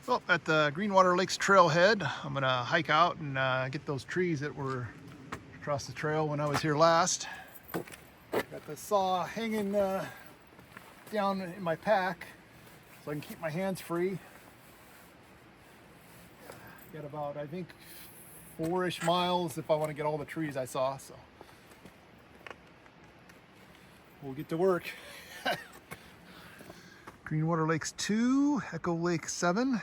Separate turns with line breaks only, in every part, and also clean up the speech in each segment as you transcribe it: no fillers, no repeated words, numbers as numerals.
Well, at the Greenwater Lakes trailhead, I'm gonna hike out and get those trees that were across the trail when I was here last. Got the saw hanging down in my pack so I can keep my hands free. Got about, I think, 4-ish miles if I want to get all the trees I saw, so we'll get to work. Greenwater Lakes 2, Echo Lake 7,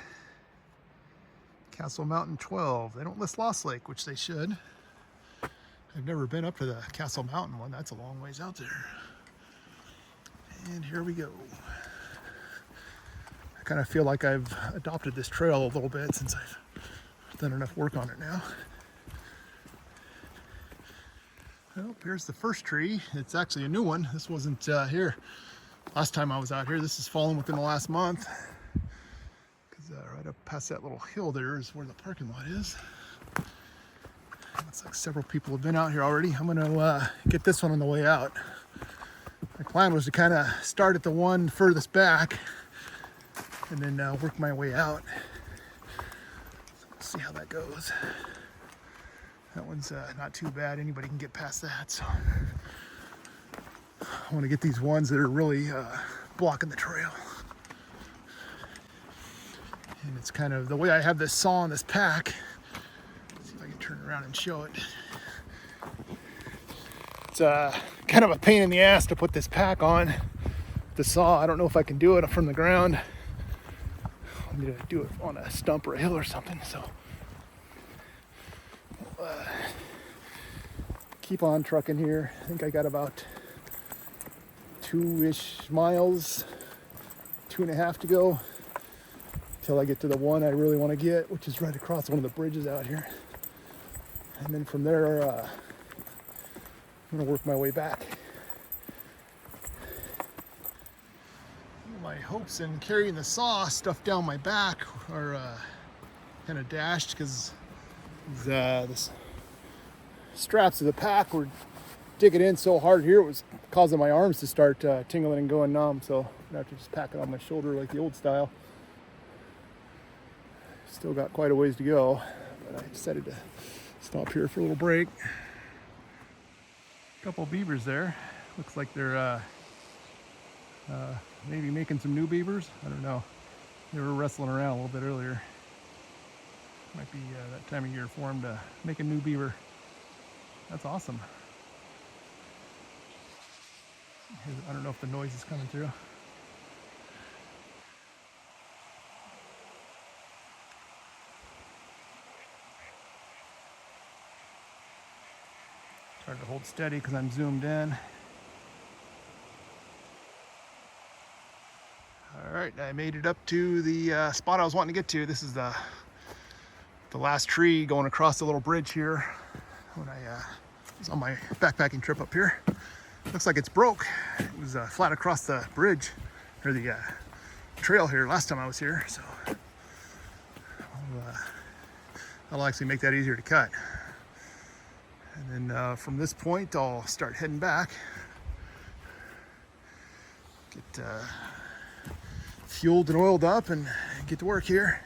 Castle Mountain 12. They don't list Lost Lake, which they should. I've never been up to the Castle Mountain one. That's a long ways out there. And here we go. I kind of feel like I've adopted this trail a little bit since I've done enough work on it now. Well, here's the first tree. It's actually a new one. This wasn't here last time I was out here. This has fallen within the last month. Because right up past that little hill there is where the parking lot is. Looks like several people have been out here already. I'm gonna get this one on the way out. My plan was to kind of start at the one furthest back and then work my way out. So we'll see how that goes. That one's not too bad. Anybody can get past that. So I want to get these ones that are really blocking the trail. And it's kind of the way I have this saw in this pack. Let's see if I can turn around and show it. It's kind of a pain in the ass to put this pack on the saw. I don't know if I can do it from the ground. I'm going to do it on a stump or a hill or something. So keep on trucking here. I think I got about 2-ish miles, 2.5 to go until I get to the one I really want to get, which is right across one of the bridges out here. And then from there, I'm going to work my way back. My hopes in carrying the saw stuffed down my back are kind of dashed because the straps of the pack were digging in so hard here it was causing my arms to start tingling and going numb, so I'm gonna have to just pack it on my shoulder like the old style. Still got quite a ways to go, but I decided to stop here for a little break. A couple beavers there. Looks like they're maybe making some new beavers. I don't know. They were wrestling around a little bit earlier. Might be that time of year for them to make a new beaver. That's awesome. I don't know if the noise is coming through. It's hard to hold steady because I'm zoomed in. All right, I made it up to the spot I was wanting to get to. This is the last tree going across the little bridge here when I was on my backpacking trip up here. Looks like it's broke. It was flat across the bridge, or the trail here last time I was here, so I'll actually make that easier to cut. And then from this point, I'll start heading back. Get fueled and oiled up and get to work here.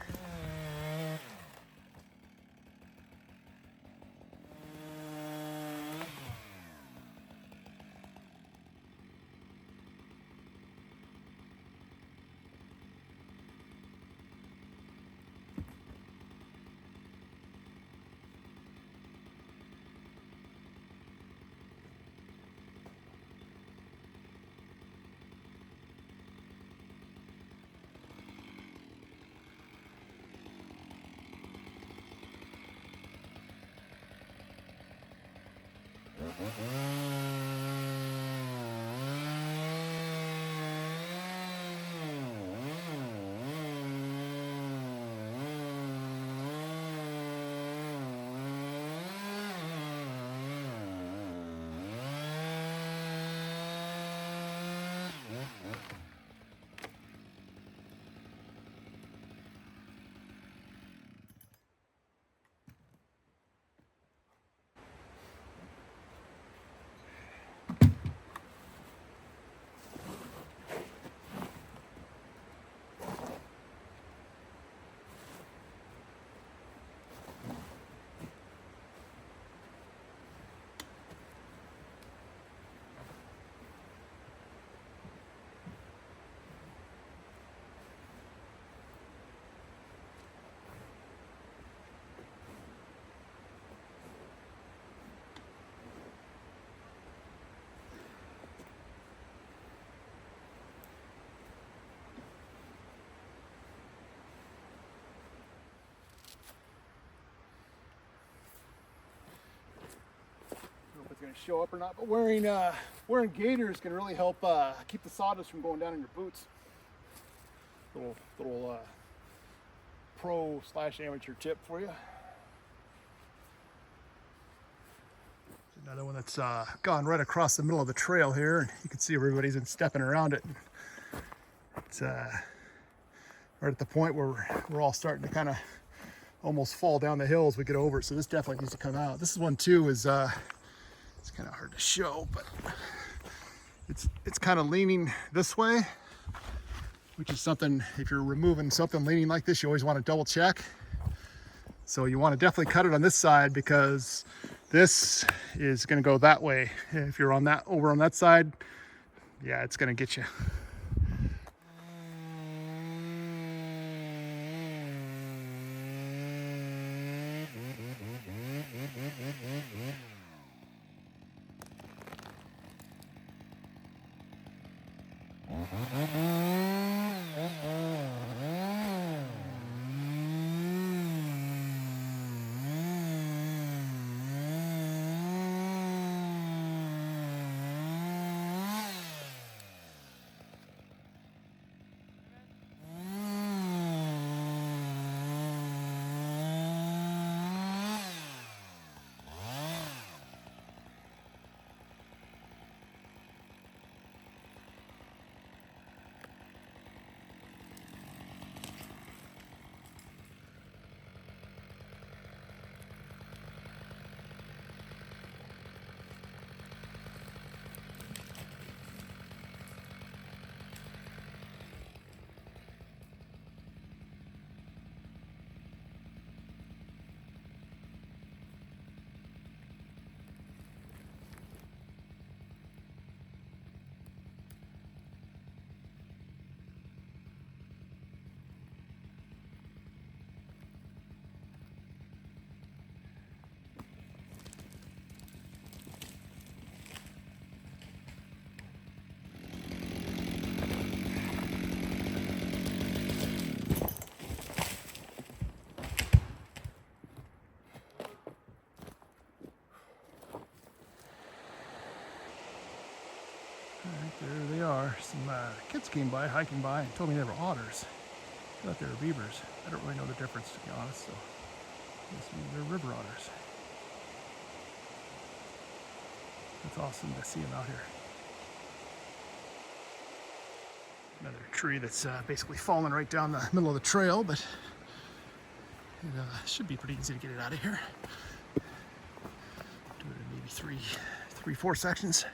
show up or not, but wearing gaiters can really help keep the sawdust from going down in your boots. Little pro/amateur tip for you. Another one that's gone right across the middle of the trail here, and you can see everybody's been stepping around it. It's right at the point where we're all starting to kind of almost fall down the hill as we get over it, so this definitely needs to come out. This one too is it's kind of hard to show, but it's kind of leaning this way, which is something, if you're removing something leaning like this, you always want to double check. So you want to definitely cut it on this side, because this is going to go that way. If you're on that, over on that side, yeah, it's going to get you. There they are. Some kids came by, hiking by, and told me they were otters. I thought they were beavers. I don't really know the difference, to be honest, so I guess maybe they're river otters. It's awesome to see them out here. Another tree that's basically fallen right down the middle of the trail, but it should be pretty easy to get it out of here. Do it in maybe three, 4 sections.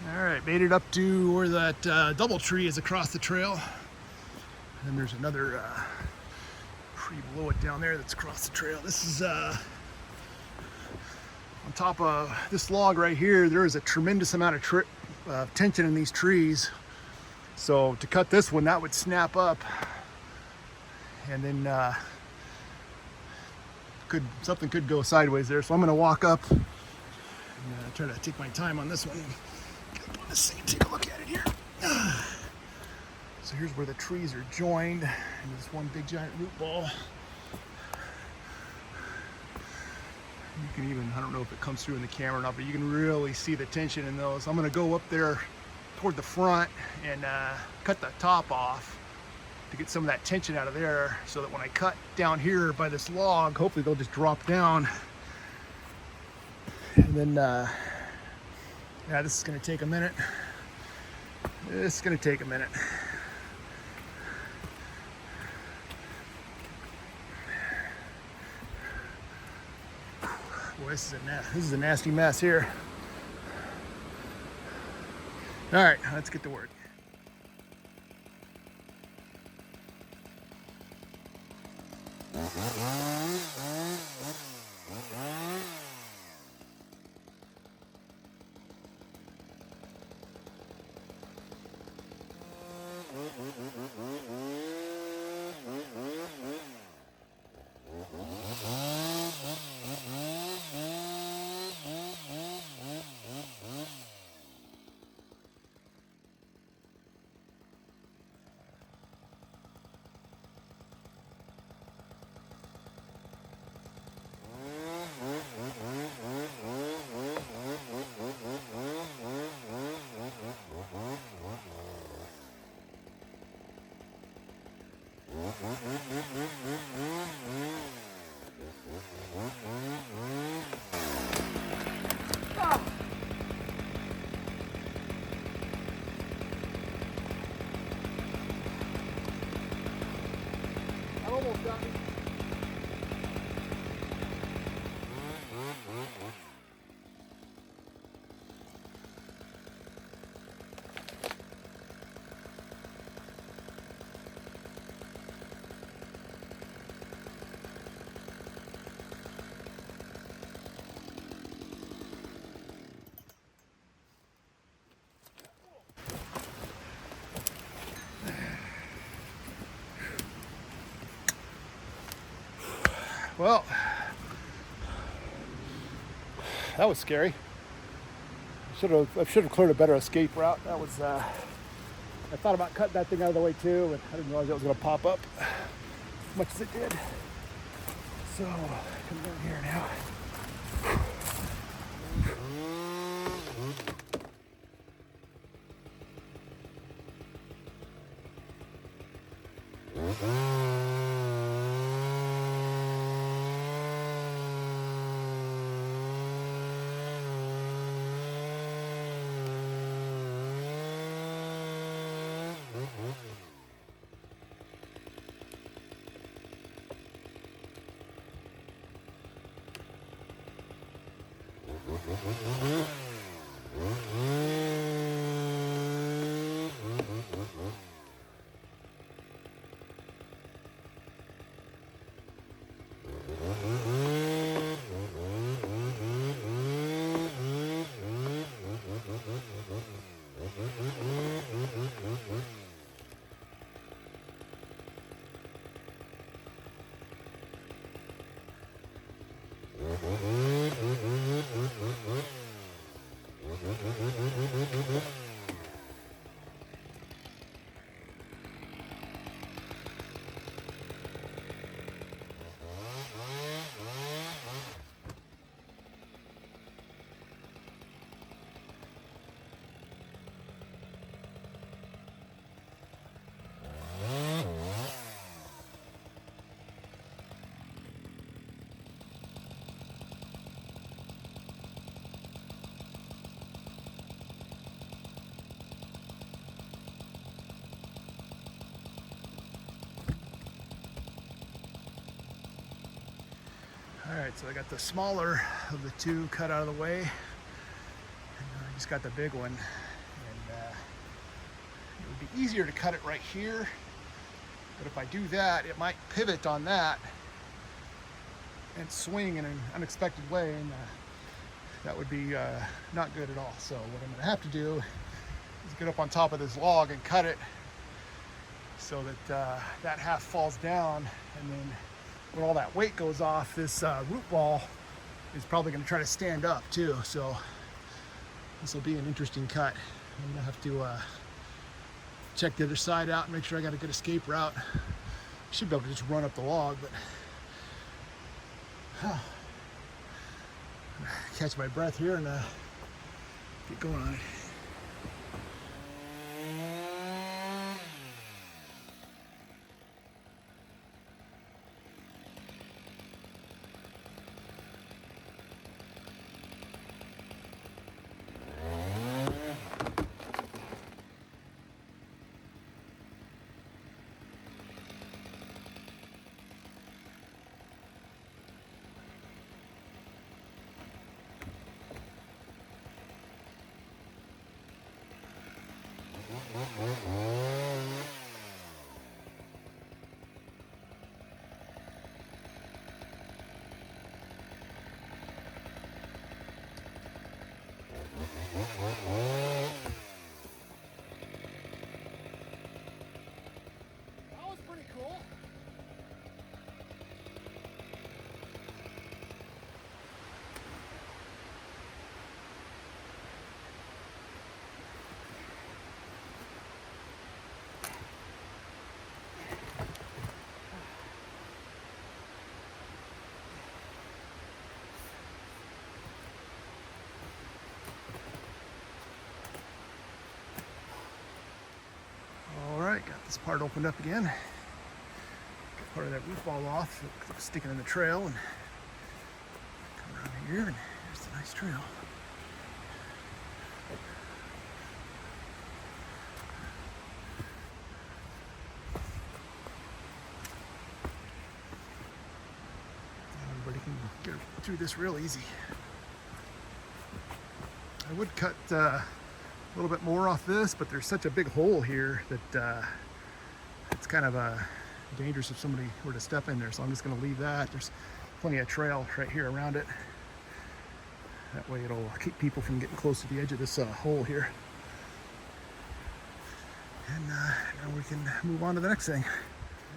All right, made it up to where that double tree is across the trail. And there's another tree below it down there that's across the trail. This is on top of this log right here. There is a tremendous amount of tension in these trees. So to cut this one, that would snap up, and then something could go sideways there. So I'm going to walk up and try to take my time on this one. Let's see, take a look at it here. So here's where the trees are joined into this one big giant root ball. You can even, I don't know if it comes through in the camera or not, but you can really see the tension in those. I'm going to go up there toward the front and cut the top off to get some of that tension out of there, so that when I cut down here by this log, hopefully they'll just drop down. And then, yeah, this is going to take a minute. This is going to take a minute. Boy, this is a nasty mess here. All right, let's get to work. I'm almost done. Well, that was scary. I should have cleared a better escape route. That was, I thought about cutting that thing out of the way too, but I didn't realize it was going to pop up as much as it did. So, come down here now. All right, so I got the smaller of the two cut out of the way. And I just got the big one. It'd be easier to cut it right here, but if I do that, it might pivot on that and swing in an unexpected way, and that would be not good at all. So what I'm going to have to do is get up on top of this log and cut it so that that half falls down, and then when all that weight goes off, this root ball is probably going to try to stand up too. So this will be an interesting cut. I'm going to have to check the other side out and make sure I got a good escape route. Should be able to just run up the log, but catch my breath here and get going on it. That was pretty cool. Got this part opened up again. Got part of that roof ball off. It was sticking in the trail, and come around here, and here's the nice trail. Everybody can get through this real easy. I would cut a little bit more off this, but there's such a big hole here that it's kind of dangerous if somebody were to step in there, so I'm just going to leave that. There's plenty of trail right here around it. That way it'll keep people from getting close to the edge of this hole here. And now we can move on to the next thing.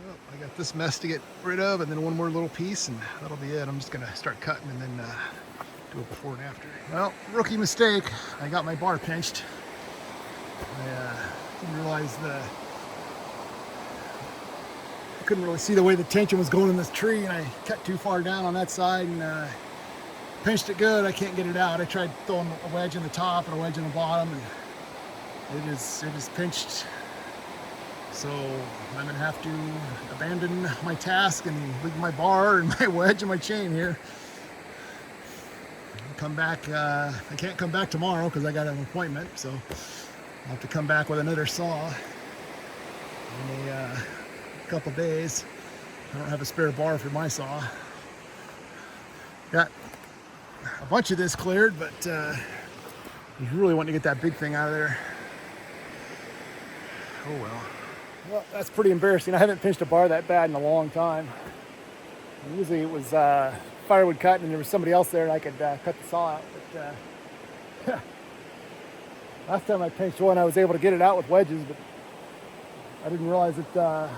Well, I got this mess to get rid of, and then one more little piece, and that'll be it. I'm just going to start cutting and then do it before and after. Well, rookie mistake. I got my bar pinched. I didn't realize I couldn't really see the way the tension was going in this tree, and I cut too far down on that side and pinched it good. I can't get it out. I tried throwing a wedge in the top and a wedge in the bottom, and it is pinched. So I'm gonna have to abandon my task and leave my bar and my wedge and my chain here. Come back. I can't come back tomorrow because I got an appointment, so I'll have to come back with another saw in a couple days. I don't have a spare bar for my saw. Got a bunch of this cleared, but I really want to get that big thing out of there. Oh well. Well, that's pretty embarrassing. I haven't pinched a bar that bad in a long time. Usually it was firewood cut and there was somebody else there and I could cut the saw out. But last time I pinched one, I was able to get it out with wedges, but I didn't realize that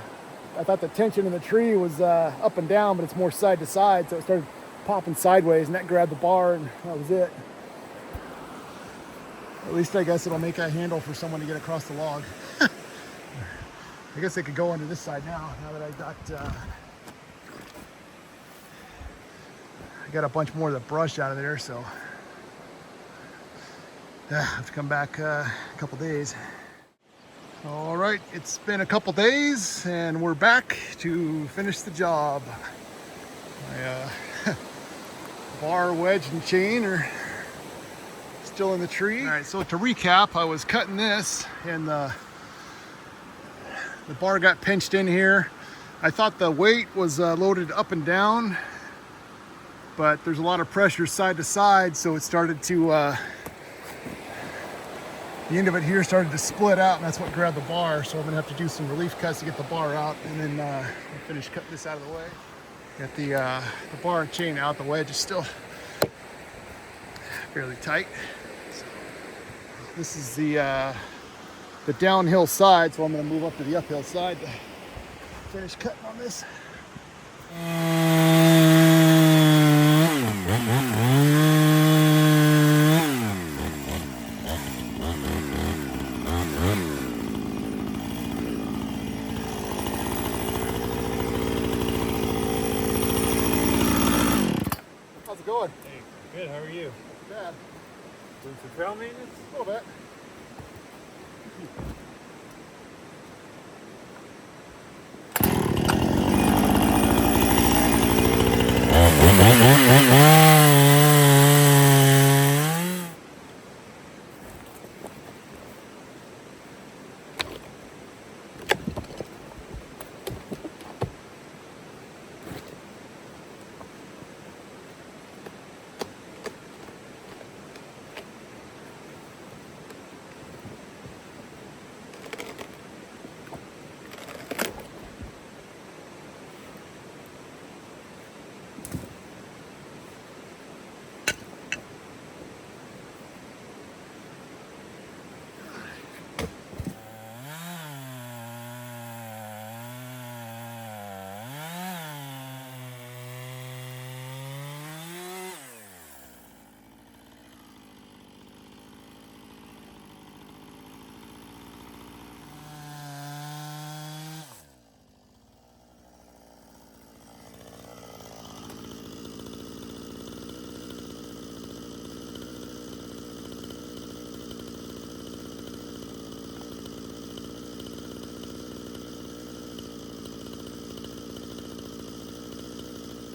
I thought the tension in the tree was up and down, but it's more side to side, so it started popping sideways, and that grabbed the bar, and that was it. At least I guess it'll make a handle for someone to get across the log. I guess they could go onto this side now that I got a bunch more of the brush out of there, so I have to come back a couple days. All right, it's been a couple days and we're back to finish the job. My bar, wedge, and chain are still in the tree. All right, so to recap, I was cutting this and the bar got pinched in here. I thought the weight was loaded up and down, but there's a lot of pressure side to side, so it started to the end of it here started to split out, and that's what grabbed the bar. So I'm gonna have to do some relief cuts to get the bar out, and then finish cutting this out of the way. Got the bar and chain out. The wedge is still fairly tight. So this is the downhill side, so I'm gonna move up to the uphill side to finish cutting on this. How's it going?
Hey, good. How are you?
Not too bad.
Doing some trail maintenance?
A little bit.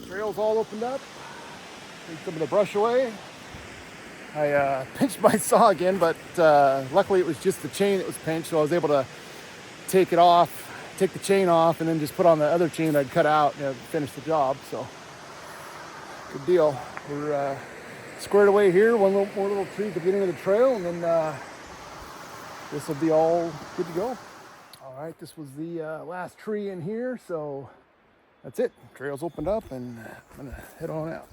Trail's all opened up. Take some of the brush away. I pinched my saw again, but luckily it was just the chain that was pinched, so I was able to take the chain off, and then just put on the other chain that I'd cut out and finish the job. So good deal. We're squared away here. One more little tree at the beginning of the trail, and then this will be all good to go. All right, this was the last tree in here, so that's it. Trail's opened up, and I'm gonna head on out.